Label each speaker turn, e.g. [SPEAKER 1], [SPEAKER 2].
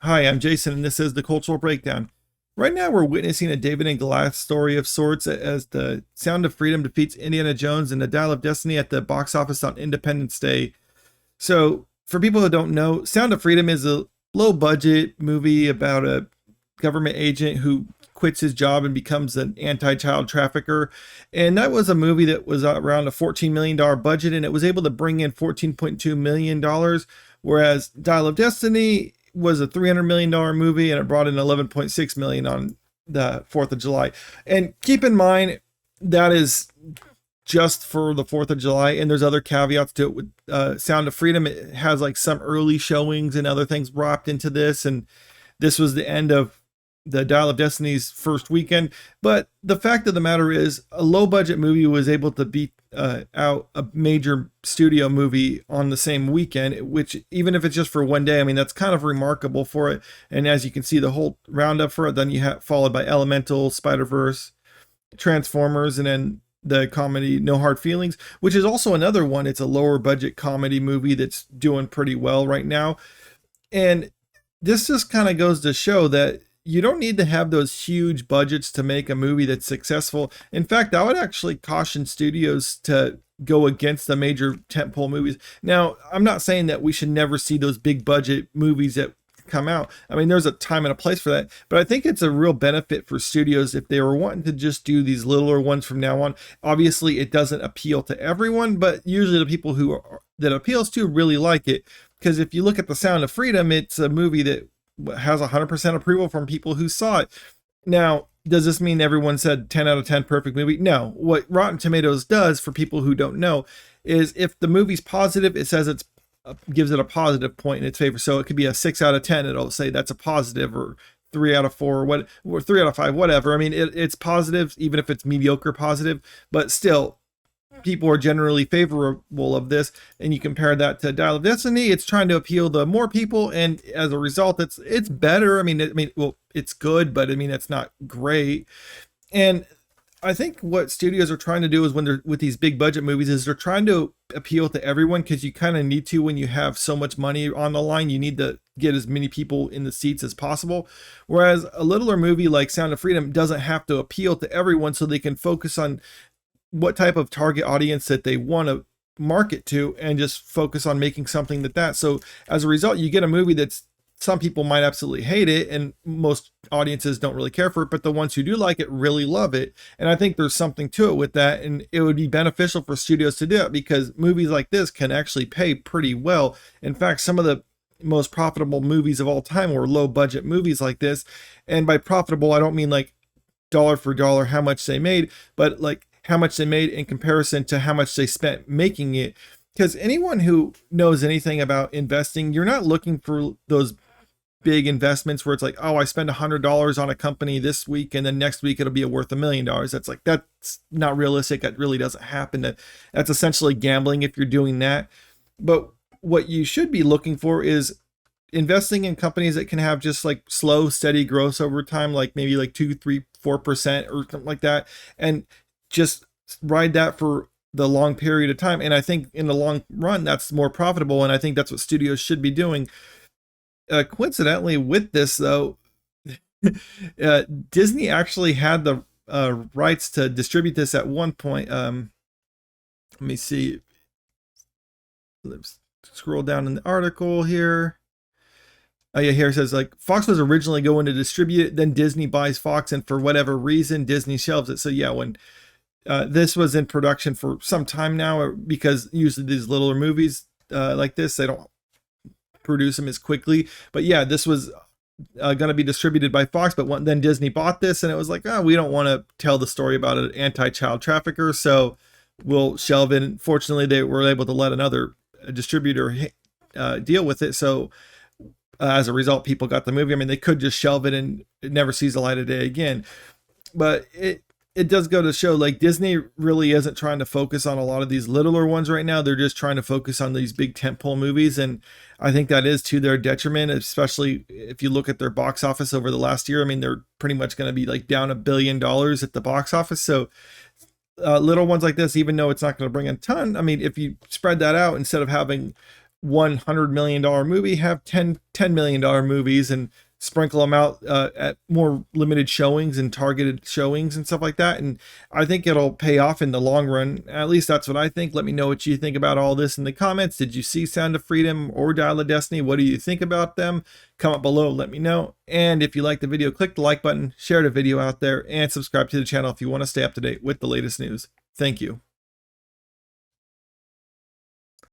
[SPEAKER 1] Hi, I'm Jason, and this is the Cultural Breakdown. Right now, we're witnessing a David and Goliath story of sorts as the Sound of Freedom defeats Indiana Jones and the Dial of Destiny at the box office on Independence Day. So, for people who don't know, Sound of Freedom is a low budget movie about a government agent who quits his job and becomes an anti child trafficker. And that was a movie that was around a $14 million budget, and it was able to bring in $14.2 million, whereas Dial of Destiny was a $300 million movie and it brought in 11.6 million on the 4th of July. And keep in mind, that is just for the 4th of July, and there's other caveats to it. With Sound of Freedom, it has like some early showings and other things wrapped into this, and this was the end of the Dial of Destiny's first weekend. But the fact of the matter is, a low budget movie was able to beat out a major studio movie on the same weekend, which, even if it's just for one day, I mean, that's kind of remarkable for it. And as you can see, the whole roundup for it, then you have followed by Elemental, Spider-Verse, Transformers, and then the comedy No Hard Feelings, which is also another one. It's a lower budget comedy movie that's doing pretty well right now. And this just kind of goes to show that you don't need to have those huge budgets to make a movie that's successful. In fact, I would actually caution studios to go against the major tentpole movies. Now, I'm not saying that we should never see those big budget movies that come out. I mean, there's a time and a place for that, but I think it's a real benefit for studios if they were wanting to just do these littler ones from now on. Obviously, it doesn't appeal to everyone, but usually the people that appeals to really like it. Because if you look at The Sound of Freedom, it's a movie that has 100% approval from people who saw it. Now, does this mean everyone said 10 out of 10 perfect movie? No. What Rotten Tomatoes does, for people who don't know, is if the movie's positive, it says it's gives it a positive point in its favor. So it could be a 6 out of 10. It'll say that's a positive, or 3 out of 4, or 3 out of 5, whatever. I mean, it's positive, even if it's mediocre positive, but still, people are generally favorable of this. And you compare that to Dial of Destiny, it's trying to appeal to more people, and as a result, it's better. I mean, well, it's good, but I mean, it's not great. And I think what studios are trying to do is, when they're with these big budget movies, is they're trying to appeal to everyone, because you kind of need to. When you have so much money on the line, you need to get as many people in the seats as possible. Whereas a littler movie like Sound of Freedom doesn't have to appeal to everyone, so they can focus on what type of target audience that they want to market to, and just focus on making something that. So as a result, you get a movie that's, some people might absolutely hate it, and most audiences don't really care for it, but the ones who do like it really love it. And I think there's something to it with that, and it would be beneficial for studios to do it, because movies like this can actually pay pretty well. In fact, some of the most profitable movies of all time were low budget movies like this. And by profitable, I don't mean like dollar for dollar how much they made, but like how much they made in comparison to how much they spent making it. Because anyone who knows anything about investing, you're not looking for those big investments where it's like, oh, I spend $100 on a company this week, and then next week it'll be worth $1 million. That's not realistic. That really doesn't happen. That's essentially gambling if you're doing that. But what you should be looking for is investing in companies that can have just like slow, steady growth over time, like maybe like 2, 3, 4% or something like that, and just ride that for the long period of time. And I think in the long run, that's more profitable. And I think that's what studios should be doing. Coincidentally, with this though, Disney actually had the rights to distribute this at one point. Let me see. Let's scroll down in the article here. Oh yeah, here it says like Fox was originally going to distribute it, then Disney buys Fox, and for whatever reason, Disney shelves it. So yeah, when this was in production for some time now, because usually these littler movies like this, they don't produce them as quickly. But yeah, this was going to be distributed by Fox, but then Disney bought this, and it was like, oh, we don't want to tell the story about an anti-child trafficker, so we'll shelve it. Fortunately, they were able to let another distributor deal with it. So as a result, people got the movie. I mean, they could just shelve it and it never sees the light of day again. But it does go to show, like, Disney really isn't trying to focus on a lot of these littler ones right now. They're just trying to focus on these big tentpole movies. And I think that is to their detriment, especially if you look at their box office over the last year. I mean, they're pretty much going to be like down $1 billion at the box office. So little ones like this, even though it's not going to bring a ton, I mean, if you spread that out, instead of having $100 million movie, have $10 million movies and sprinkle them out at more limited showings and targeted showings and stuff like that. And I think it'll pay off in the long run. At least that's what I think. Let me know what you think about all this in the comments. Did you see Sound of Freedom or Dial of Destiny? What do you think about them? Comment below, let me know. And if you like the video, click the like button, share the video out there, and subscribe to the channel if you want to stay up to date with the latest news. Thank you.